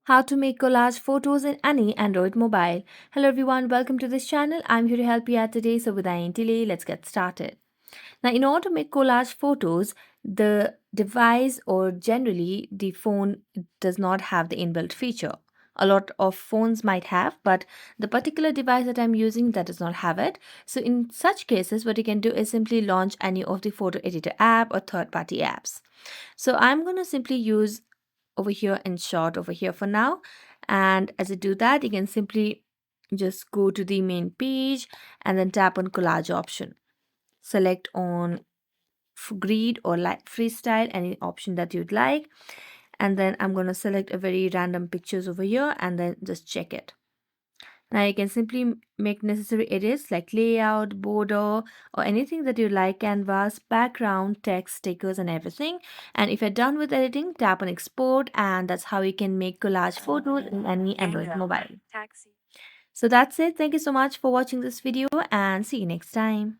How to make collage photos in any Android mobile. Hello everyone, welcome to this channel. I'm here to help you out today. So without any delay, let's get started. Now, in order to make collage photos, the device or generally the phone does not have the inbuilt feature. A lot of phones might have, but the particular device that I'm using that does not have it. So in such cases, what you can do is simply launch any of the photo editor app or third-party apps. So I'm going to simply use over here in short over here for now. And as you do that, you can simply just go to the main page and then tap on collage option. Select on grid or light freestyle, any option that you'd like. And then I'm going to select a very random pictures over here and then just check it. Now you can simply make necessary edits like layout, border, or anything that you like, canvas, background, text, stickers, and everything. And if you're done with editing, tap on export, and that's how you can make collage photos in any Android mobile. So that's it. Thank you so much for watching this video and see you next time.